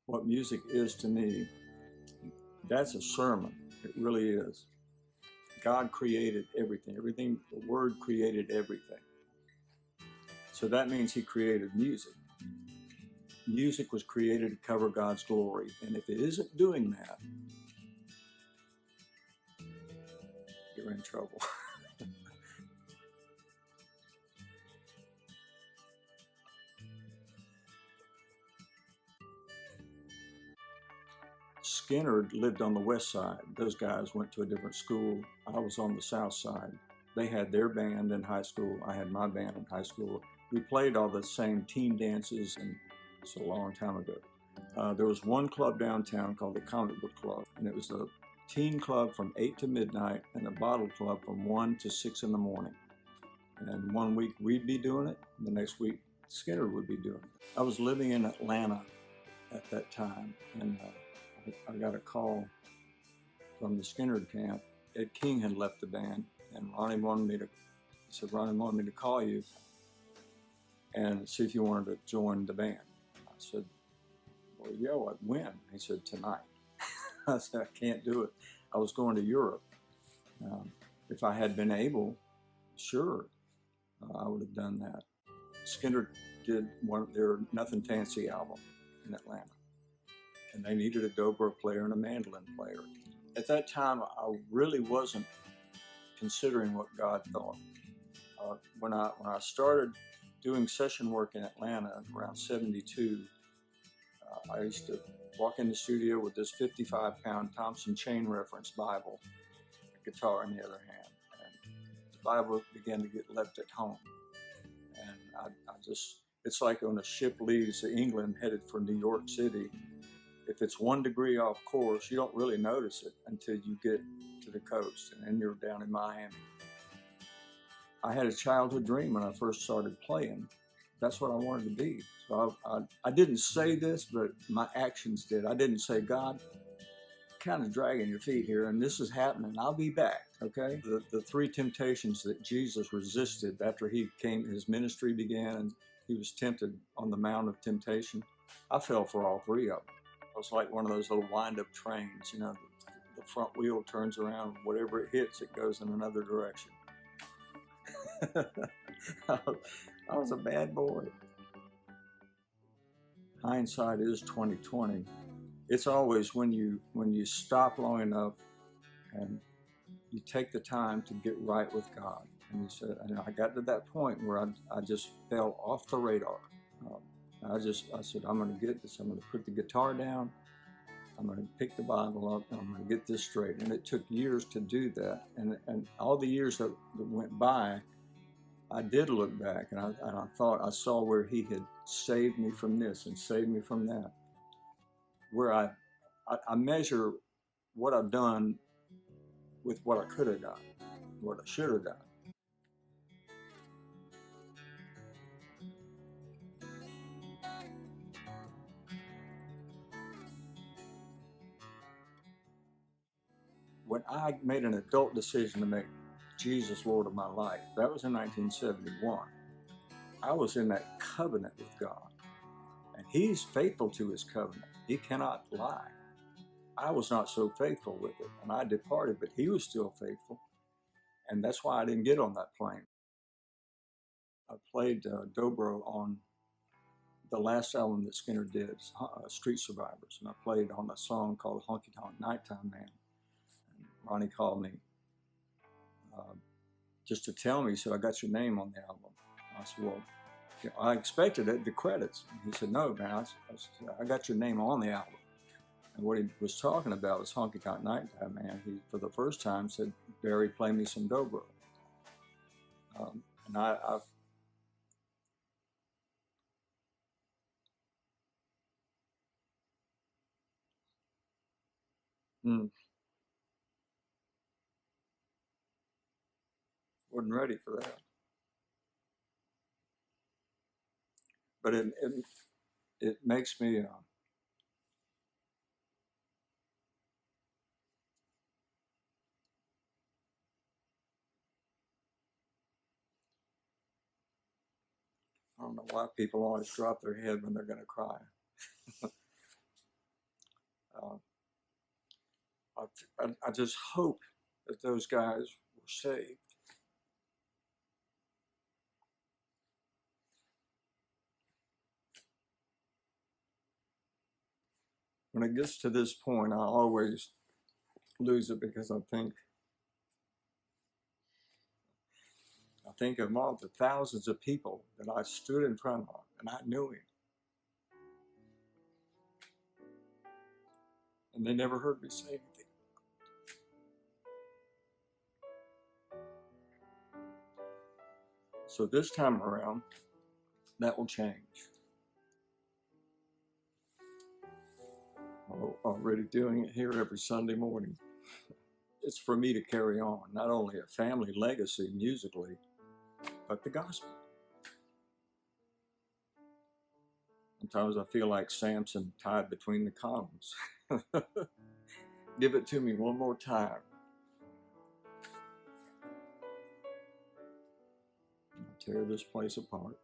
what music is to me, that's a sermon. It really is. God created everything. The Word created everything. So that means He created music. Music was created to cover God's glory. And if it isn't doing that, you're in trouble. Skinner lived on the west side. Those guys went to a different school. I was on the south side. They had their band in high school. I had my band in high school. We played all the same team dances, and it's a long time ago. There was one club downtown called the Comic Book Club, and it was a teen club from 8 to midnight and a bottle club from 1 to 6 in the morning. And one week we'd be doing it, and the next week Skinner would be doing it. I was living in Atlanta at that time, and I got a call from the Skinner camp. Ed King had left the band, and Ronnie wanted me to call you and see if you wanted to join the band. I said, well, yeah, when? He said, tonight. I said, I can't do it. I was going to Europe. If I had been able, sure, I would have done that. Skinner did one of their Nothing Fancy album in Atlanta, and they needed a dobro player and a mandolin player. At that time, I really wasn't considering what God thought. When I started doing session work in Atlanta around 72, I used to walk in the studio with this 55-pound Thompson Chain Reference Bible, a guitar in the other hand, and the Bible began to get left at home. And it's like when a ship leaves England headed for New York City. If it's 1 degree off course, you don't really notice it until you get to the coast, and then you're down in Miami. I had a childhood dream when I first started playing. That's what I wanted to be. So I didn't say this, but my actions did. I didn't say, God, kind of dragging your feet here, and this is happening. I'll be back, okay? The 3 temptations that Jesus resisted after his ministry began, and he was tempted on the Mount of Temptation. I fell for all 3 of them. It was like one of those little wind-up trains, you know, the front wheel turns around, whatever it hits, it goes in another direction. I was a bad boy. Hindsight is 20/20. It's always when you stop long enough and you take the time to get right with God. And you said, and I got to that point where I just fell off the radar. I said, I'm going to get this. I'm going to put the guitar down. I'm going to pick the Bible up, and I'm going to get this straight. And it took years to do that. And all the years that went by, I did look back, and I thought I saw where He had saved me from this and saved me from that. Where I measure what I've done with what I could have done, what I should have done. When I made an adult decision to make Jesus Lord of my life, that was in 1971. I was in that covenant with God, and He's faithful to His covenant. He cannot lie. I was not so faithful with it, and I departed, but He was still faithful, and that's why I didn't get on that plane. I played dobro on the last album that Skinner did, Street Survivors, and I played on a song called Honky Tonk Nighttime Man. And Ronnie called me just to tell me, he said, I got your name on the album. I said, well, I expected it, the credits. And he said, no, man, I got your name on the album. And what he was talking about was Honky Tonk Nighttime Man. He, for the first time, said, Barry, play me some dobro. And I've wasn't ready for that. But it makes me I don't know why people always drop their head when they're going to cry. I just hope that those guys were saved. When it gets to this point, I always lose it because I think of all the thousands of people that I stood in front of, and I knew him, and they never heard me say anything. So this time around, that will change. I'm already doing it here every Sunday morning. It's for me to carry on, not only a family legacy musically, but the gospel. Sometimes I feel like Samson tied between the columns. Give it to me one more time. I'll tear this place apart.